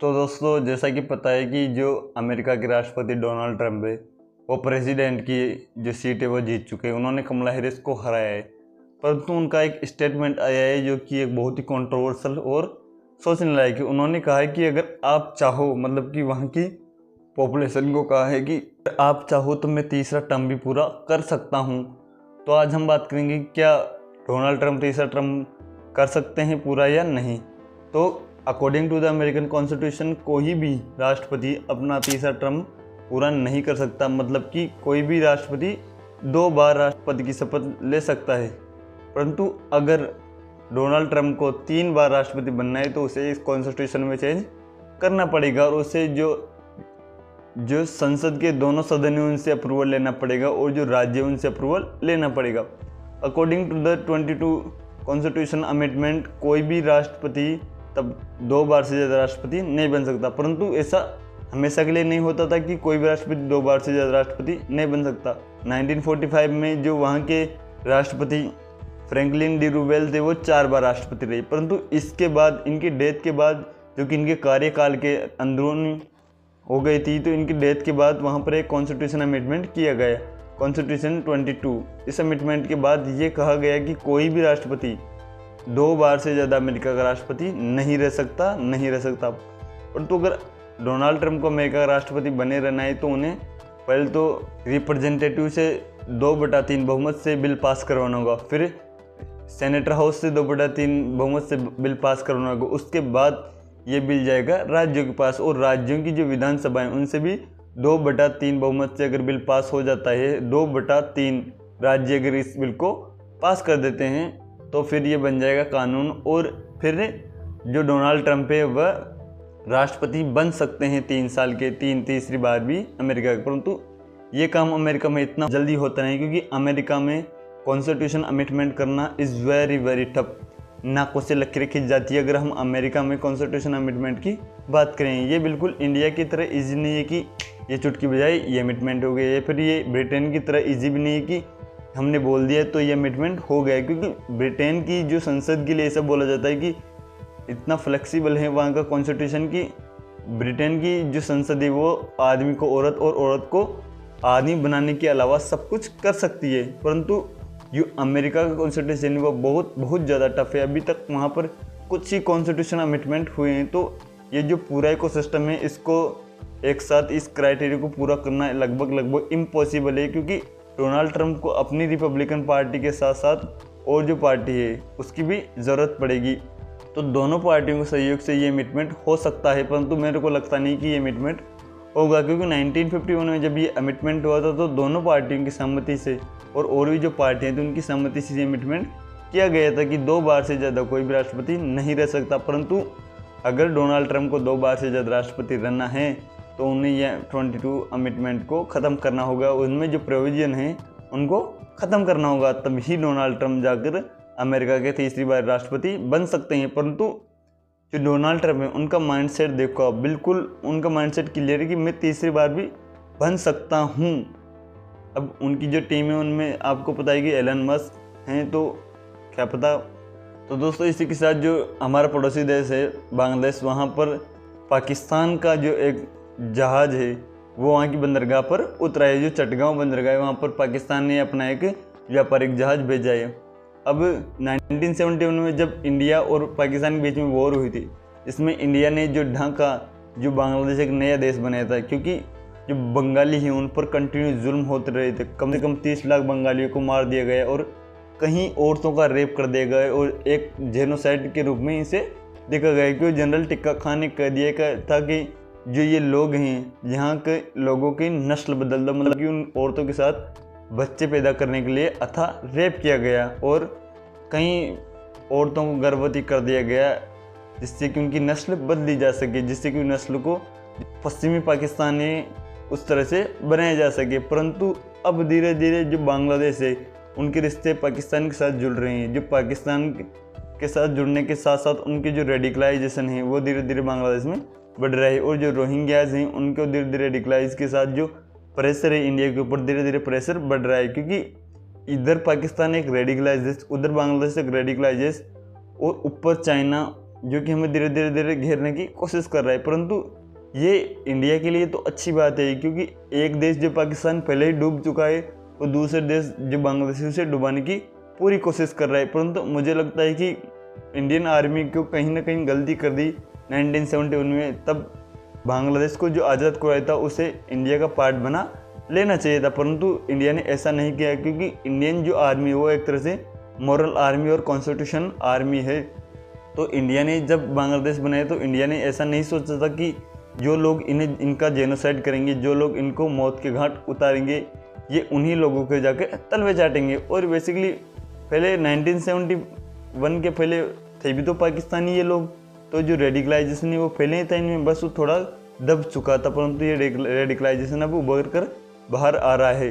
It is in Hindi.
तो दोस्तों, जैसा कि पता है कि जो अमेरिका के राष्ट्रपति डोनाल्ड ट्रंप है वो प्रेसिडेंट की जो सीट है वो जीत चुके हैं। उन्होंने कमला हैरिस को हराया है, परंतु उनका एक स्टेटमेंट आया है जो कि एक बहुत ही कंट्रोवर्शियल और सोचने लायक है। उन्होंने कहा है कि अगर आप चाहो, मतलब कि वहाँ की पॉपुलेशन को कहा है कि आप चाहो तो मैं तीसरा टर्म भी पूरा कर सकता हूँ। तो आज हम बात करेंगे क्या डोनाल्ड ट्रंप तीसरा टर्म कर सकते हैं पूरा या नहीं। तो according to the American constitution कोई भी राष्ट्रपति अपना तीसरा टर्म पूरा नहीं कर सकता, मतलब कि कोई भी राष्ट्रपति 2 बार राष्ट्रपति की शपथ ले सकता है। परंतु अगर डोनाल्ड ट्रंप को 3 बार राष्ट्रपति बनना है तो उसे इस कॉन्स्टिट्यूशन में चेंज करना पड़ेगा और उसे जो संसद के दोनों सदन है उनसे अप्रूवल लेना पड़ेगा और जो राज्य है उनसे अप्रूवल लेना पड़ेगा। According to the 22 constitution amendment कोई भी राष्ट्रपति तब 2 बार से ज़्यादा राष्ट्रपति नहीं बन सकता, परंतु ऐसा हमेशा के लिए नहीं होता था कि कोई भी राष्ट्रपति 2 बार से ज़्यादा राष्ट्रपति नहीं बन सकता। 1945 में जो वहाँ के राष्ट्रपति फ्रैंकलिन डी रूजवेल्ट थे वो 4 बार राष्ट्रपति रहे, परंतु इसके बाद इनकी डेथ के बाद, जो कि इनके कार्यकाल के अंदरूनी हो गई थी, तो इनकी डेथ के बाद वहाँ पर एक कॉन्स्टिट्यूशन अमेंडमेंट किया गया, कॉन्स्टिट्यूशन 22। इस अमेंडमेंट के बाद ये कहा गया कि कोई भी राष्ट्रपति 2 बार से ज़्यादा अमेरिका का राष्ट्रपति नहीं रह सकता। परंतु अगर डोनाल्ड ट्रंप को अमेरिका का राष्ट्रपति बने रहना है तो उन्हें पहले तो रिप्रेजेंटेटिव से 2/3 बहुमत से बिल पास करवाना होगा, फिर सेनेटर हाउस से 2/3 बहुमत से बिल पास करवाना होगा। उसके बाद ये बिल जाएगा राज्यों के पास और राज्यों की जो विधानसभाएं उनसे भी 2/3 बहुमत से अगर बिल पास हो जाता है, 2/3 राज्य अगर इस बिल को पास कर देते हैं तो फिर ये बन जाएगा कानून और फिर जो डोनाल्ड ट्रंप है वह राष्ट्रपति बन सकते हैं 3 साल के, तीसरी बार भी अमेरिका के। परंतु ये काम अमेरिका में इतना जल्दी होता नहीं, क्योंकि अमेरिका में कॉन्स्टिट्यूशन अमेंडमेंट करना इज़ वेरी वेरी टफ। नाकों से लकीरें खिंच जाती है अगर हम अमेरिका में कॉन्स्टिट्यूशन अमेंडमेंट की बात करें। ये बिल्कुल इंडिया की तरह ईजी नहीं है कि ये चुटकी बजाई ये अमेंडमेंट हो गया, या फिर ये ब्रिटेन की तरह ईजी भी नहीं है कि हमने बोल दिया तो ये अमेंडमेंट हो गया। क्योंकि ब्रिटेन की जो संसद के लिए ऐसा बोला जाता है कि इतना फ्लेक्सिबल है वहाँ का कॉन्स्टिट्यूशन की ब्रिटेन की जो संसद है वो आदमी को औरत और औरत को आदमी बनाने के अलावा सब कुछ कर सकती है। परंतु जो अमेरिका का कॉन्स्टिट्यूशन है वो बहुत ज़्यादा टफ है। अभी तक वहाँ पर कुछ ही कॉन्स्टिट्यूशन अमेंडमेंट हुए हैं, तो ये जो पूरा इकोसिस्टम है इसको एक साथ इस क्राइटेरिया को पूरा करना लगभग इम्पॉसिबल है। क्योंकि डोनाल्ड ट्रंप को अपनी रिपब्लिकन पार्टी के साथ साथ और जो पार्टी है उसकी भी ज़रूरत पड़ेगी, तो दोनों पार्टियों के सहयोग से ये अमेंडमेंट हो सकता है। परंतु मेरे को लगता नहीं कि ये अमेंडमेंट होगा, क्योंकि 1951 में जब ये अमेंडमेंट हुआ था तो दोनों पार्टियों की सहमति से और भी जो पार्टियाँ थी उनकी सहमति से ये अमेंडमेंट किया गया था कि 2 बार से ज़्यादा कोई भी राष्ट्रपति नहीं रह सकता। परंतु अगर डोनाल्ड ट्रंप को 2 बार से ज़्यादा राष्ट्रपति रहना है तो उन्हें यह 22 अमेंडमेंट को ख़त्म करना होगा, उनमें जो प्रोविजन है उनको ख़त्म करना होगा, तभी डोनाल्ड ट्रंप जाकर अमेरिका के तीसरी बार राष्ट्रपति बन सकते हैं। परंतु जो डोनाल्ड ट्रंप है उनका माइंडसेट देखो, बिल्कुल उनका माइंडसेट क्लियर है कि मैं तीसरी बार भी बन सकता हूँ। अब उनकी जो टीम है उनमें आपको पता है कि एलन मस्क हैं, तो क्या पता। तो दोस्तों, इसी के साथ जो हमारा पड़ोसी देश है बांग्लादेश, वहाँ पर पाकिस्तान का जो एक जहाज़ है वो वहाँ की बंदरगाह पर उतरा है। जो चटगांव बंदरगाह है वहाँ पर पाकिस्तान ने अपना एक व्यापारिक जहाज़ भेजा है। अब 1971 में जब इंडिया और पाकिस्तान के बीच में वॉर हुई थी, इसमें इंडिया ने जो ढाका, जो बांग्लादेश एक नया देश बनाया था, क्योंकि जो बंगाली हैं उन पर कंटिन्यू जुल्म होते रहे थे। कम से कम 30 लाख बंगालियों को मार दिया गया और कहीं औरतों का रेप कर दिया गया और एक जेनोसाइड के रूप में इसे देखा गया। क्योंकि जनरल टिक्का खान ने कह दिया था कि जो ये लोग हैं यहाँ के लोगों की नस्ल बदल दो, मतलब कि उन औरतों के साथ बच्चे पैदा करने के लिए अथाह रेप किया गया और कई औरतों को गर्भवती कर दिया गया, जिससे कि उनकी नस्ल बदली जा सके, जिससे कि नस्ल को पश्चिमी पाकिस्तान में उस तरह से बनाया जा सके। परंतु अब धीरे धीरे जो बांग्लादेश है उनके रिश्ते पाकिस्तान के साथ जुड़ रहे हैं। जो पाकिस्तान के साथ जुड़ने के साथ साथ उनकी जो रेडिकलाइजेशन है वो धीरे धीरे बांग्लादेश में बढ़ रहा है, और जो रोहिंग्याज हैं उनको धीरे धीरे रेडिकलाइज के साथ जो प्रेशर है इंडिया के ऊपर, धीरे धीरे प्रेशर बढ़ रहा है। क्योंकि इधर पाकिस्तान एक रेडिकलाइज देश, उधर बांग्लादेश एक रेडिकलाइज देश, और ऊपर चाइना जो कि हमें धीरे धीरे धीरे घेरने की कोशिश कर रहा है। परंतु ये इंडिया के लिए तो अच्छी बात है, क्योंकि एक देश जो पाकिस्तान पहले ही डूब चुका है, वो दूसरे देश जो बांग्लादेश उसे डुबाने की पूरी कोशिश कर रहा है। परंतु मुझे लगता है कि इंडियन आर्मी को कहीं ना कहीं गलती कर दी 1971 में। तब बांग्लादेश को जो आज़ाद कराया था उसे इंडिया का पार्ट बना लेना चाहिए था, परंतु इंडिया ने ऐसा नहीं किया, क्योंकि इंडियन जो आर्मी वो एक तरह से मॉरल आर्मी और कॉन्स्टिट्यूशन आर्मी है। तो इंडिया ने जब बांग्लादेश बनाया तो इंडिया ने ऐसा नहीं सोचा था कि जो लोग इनका जेनोसाइड करेंगे, जो लोग इनको मौत के घाट उतारेंगे, ये उन्हीं लोगों के जाके तलवे चाटेंगे। और बेसिकली पहले 1971 के पहले थे भी तो पाकिस्तानी ये लोग, तो जो रेडिकलाइजेशन है वो पहले ही था इनमें, बस वो थोड़ा दब चुका था, परंतु ये रेडिकलाइजेशन अब उभर कर बाहर आ रहा है।